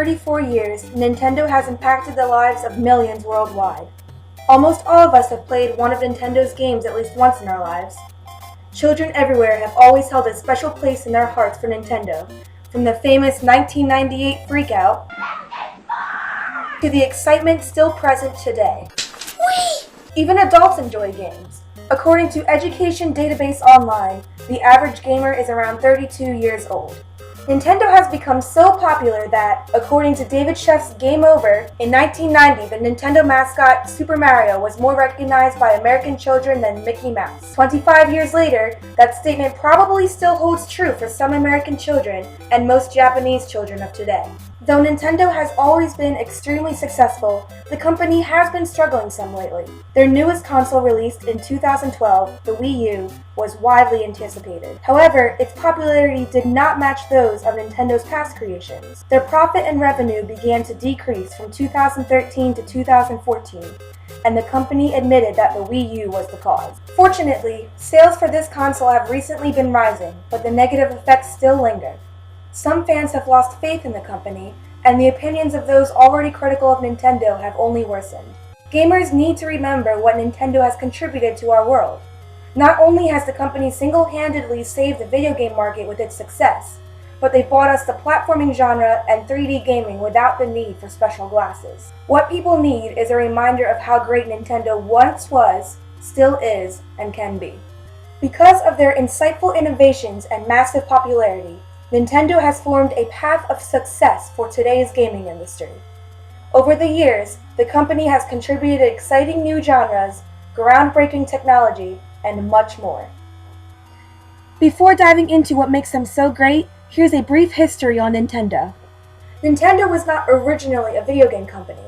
34 years, Nintendo has impacted the lives of millions worldwide. Almost all of us have played one of Nintendo's games at least once in our lives. Children everywhere have always held a special place in their hearts for Nintendo, from the famous 1998 Freakout to the excitement still present today. Whee! Even adults enjoy games. According to Education Database Online, the average gamer is around 32 years old. Nintendo has become so popular that, according to David Sheff's Game Over, in 1990 the Nintendo mascot Super Mario was more recognized by American children than Mickey Mouse. 25 years later, that statement probably still holds true for some American children and most Japanese children of today. Though Nintendo has always been extremely successful, the company has been struggling some lately. Their newest console, released in 2012, the Wii U, was widely anticipated. However, its popularity did not match those of Nintendo's past creations. Their profit and revenue began to decrease from 2013 to 2014, and the company admitted that the Wii U was the cause. Fortunately, sales for this console have recently been rising, but the negative effects still linger. Some fans have lost faith in the company, and the opinions of those already critical of Nintendo have only worsened. Gamers need to remember what Nintendo has contributed to our world. Not only has the company single-handedly saved the video game market with its success, but they brought us the platforming genre and 3D gaming without the need for special glasses. What people need is a reminder of how great Nintendo once was, still is, and can be. Because of their insightful innovations and massive popularity, Nintendo has formed a path of success for today's gaming industry. Over the years, the company has contributed exciting new genres, groundbreaking technology, and much more. Before diving into what makes them so great, here's a brief history on Nintendo. Nintendo was not originally a video game company.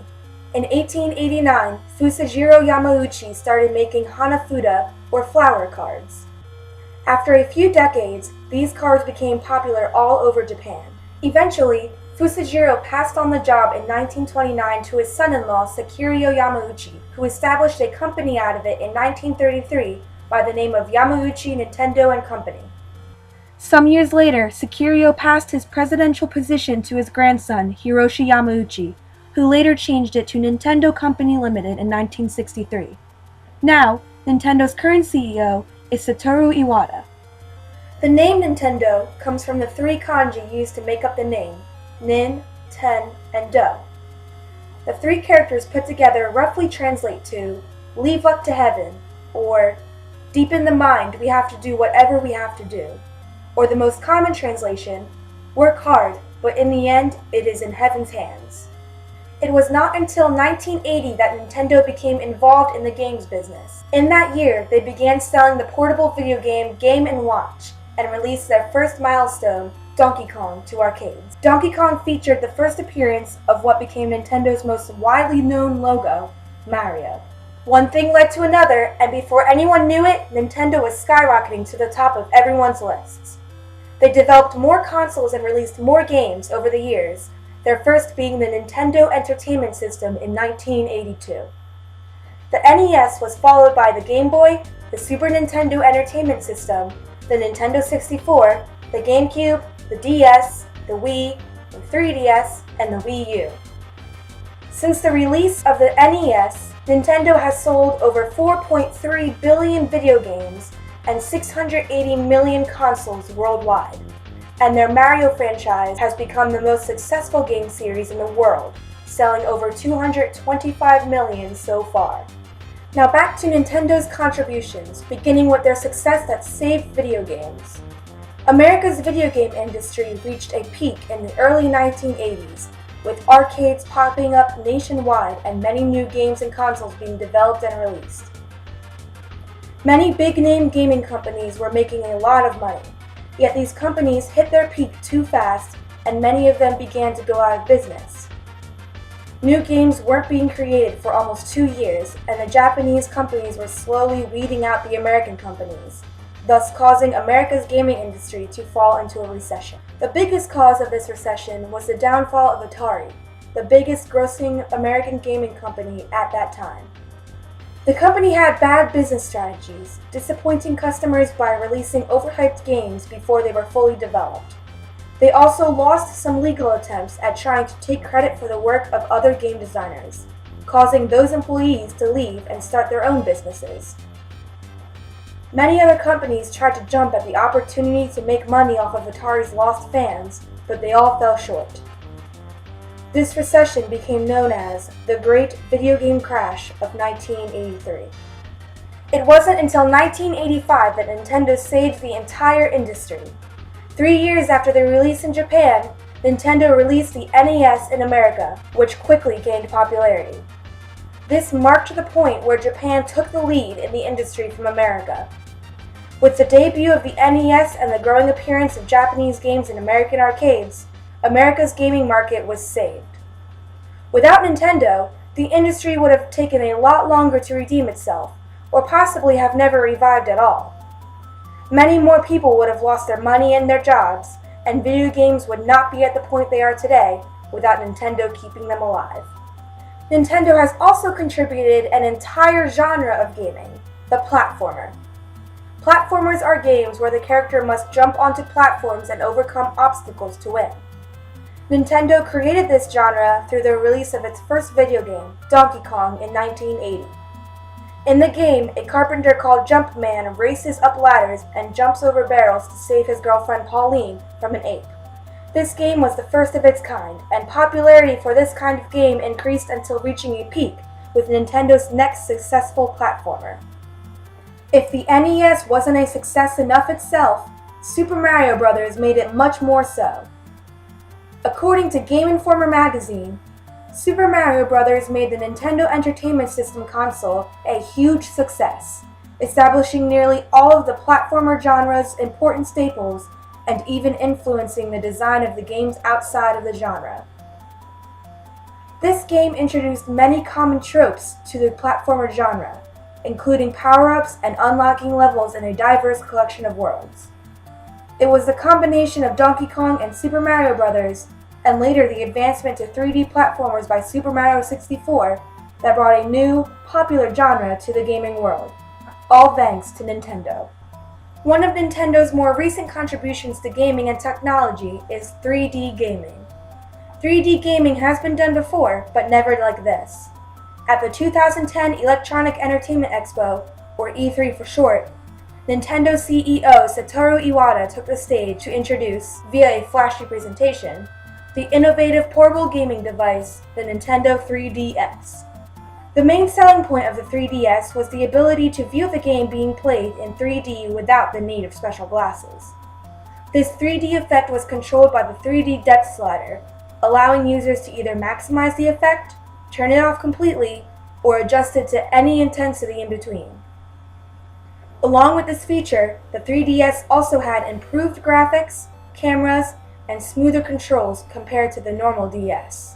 In 1889, Fusajiro Yamauchi started making Hanafuda, or flower cards. After a few decades, these cards became popular all over Japan. Eventually, Fusajiro passed on the job in 1929 to his son-in-law Sekirio Yamauchi, who established a company out of it in 1933 by the name of Yamauchi Nintendo and Company. Some years later, Sekirio passed his presidential position to his grandson, Hiroshi Yamauchi, who later changed it to Nintendo Company Limited in 1963. Now, Nintendo's current CEO is Satoru Iwata. The name Nintendo comes from the three kanji used to make up the name, Nin, Ten, and Do. The three characters put together roughly translate to leave luck to heaven, or deep in the mind we have to do whatever we have to do, or the most common translation, work hard, but in the end it is in heaven's hands. It was not until 1980 that Nintendo became involved in the games business. In that year, they began selling the portable video game Game & Watch and released their first milestone, Donkey Kong, to arcades. Donkey Kong featured the first appearance of what became Nintendo's most widely known logo, Mario. One thing led to another, and before anyone knew it, Nintendo was skyrocketing to the top of everyone's lists. They developed more consoles and released more games over the years, their first being the Nintendo Entertainment System in 1982. The NES was followed by the Game Boy, the Super Nintendo Entertainment System, the Nintendo 64, the GameCube, the DS, the Wii, the 3DS, and the Wii U. Since the release of the NES, Nintendo has sold over 4.3 billion video games and 680 million consoles worldwide, and their Mario franchise has become the most successful game series in the world, selling over 225 million so far. Now back to Nintendo's contributions, beginning with their success that saved video games. America's video game industry reached a peak in the early 1980s, with arcades popping up nationwide and many new games and consoles being developed and released. Many big-name gaming companies were making a lot of money, yet these companies hit their peak too fast, and many of them began to go out of business. New games weren't being created for almost 2 years, and the Japanese companies were slowly weeding out the American companies, thus causing America's gaming industry to fall into a recession. The biggest cause of this recession was the downfall of Atari, the biggest grossing American gaming company at that time. The company had bad business strategies, disappointing customers by releasing overhyped games before they were fully developed. They also lost some legal attempts at trying to take credit for the work of other game designers, causing those employees to leave and start their own businesses. Many other companies tried to jump at the opportunity to make money off of Atari's lost fans, but they all fell short. This recession became known as the Great Video Game Crash of 1983. It wasn't until 1985 that Nintendo saved the entire industry. 3 years after their release in Japan, Nintendo released the NES in America, which quickly gained popularity. This marked the point where Japan took the lead in the industry from America. With the debut of the NES and the growing appearance of Japanese games in American arcades, America's gaming market was saved. Without Nintendo, the industry would have taken a lot longer to redeem itself, or possibly have never revived at all. Many more people would have lost their money and their jobs, and video games would not be at the point they are today without Nintendo keeping them alive. Nintendo has also contributed an entire genre of gaming, the platformer. Platformers are games where the character must jump onto platforms and overcome obstacles to win. Nintendo created this genre through the release of its first video game, Donkey Kong, in 1980. In the game, a carpenter called Jumpman races up ladders and jumps over barrels to save his girlfriend Pauline from an ape. This game was the first of its kind, and popularity for this kind of game increased until reaching a peak with Nintendo's next successful platformer. If the NES wasn't a success enough itself, Super Mario Bros. Made it much more so. According to Game Informer magazine, Super Mario Bros. Made the Nintendo Entertainment System console a huge success, establishing nearly all of the platformer genre's important staples and even influencing the design of the games outside of the genre. This game introduced many common tropes to the platformer genre, including power-ups and unlocking levels in a diverse collection of worlds. It was the combination of Donkey Kong and Super Mario Bros., and later the advancement to 3D platformers by Super Mario 64 that brought a new, popular genre to the gaming world, all thanks to Nintendo. One of Nintendo's more recent contributions to gaming and technology is 3D gaming. 3D gaming has been done before, but never like this. At the 2010 Electronic Entertainment Expo, or E3 for short, Nintendo CEO Satoru Iwata took the stage to introduce, via a flashy presentation, the innovative portable gaming device, the Nintendo 3DS. The main selling point of the 3DS was the ability to view the game being played in 3D without the need of special glasses. This 3D effect was controlled by the 3D depth slider, allowing users to either maximize the effect, turn it off completely, or adjust it to any intensity in between. Along with this feature, the 3DS also had improved graphics, cameras, and smoother controls compared to the normal DS.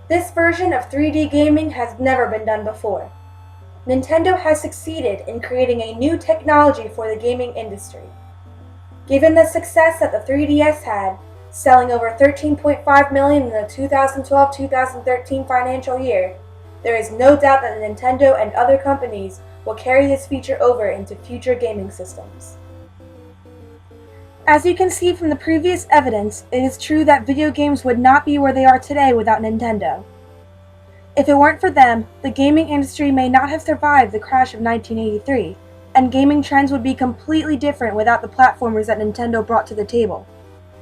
This version of 3D gaming has never been done before. Nintendo has succeeded in creating a new technology for the gaming industry. Given the success that the 3DS had, selling over 13.5 million in the 2012-2013 financial year, there is no doubt that Nintendo and other companies will carry this feature over into future gaming systems. As you can see from the previous evidence, it is true that video games would not be where they are today without Nintendo. If it weren't for them, the gaming industry may not have survived the crash of 1983, and gaming trends would be completely different without the platformers that Nintendo brought to the table.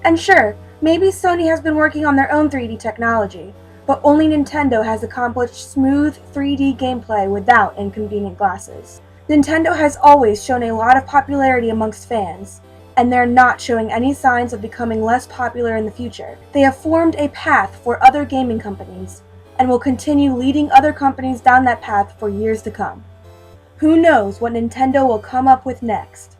And sure, maybe Sony has been working on their own 3D technology, but only Nintendo has accomplished smooth 3D gameplay without inconvenient glasses. Nintendo has always shown a lot of popularity amongst fans, and they're not showing any signs of becoming less popular in the future. They have formed a path for other gaming companies, and will continue leading other companies down that path for years to come. Who knows what Nintendo will come up with next?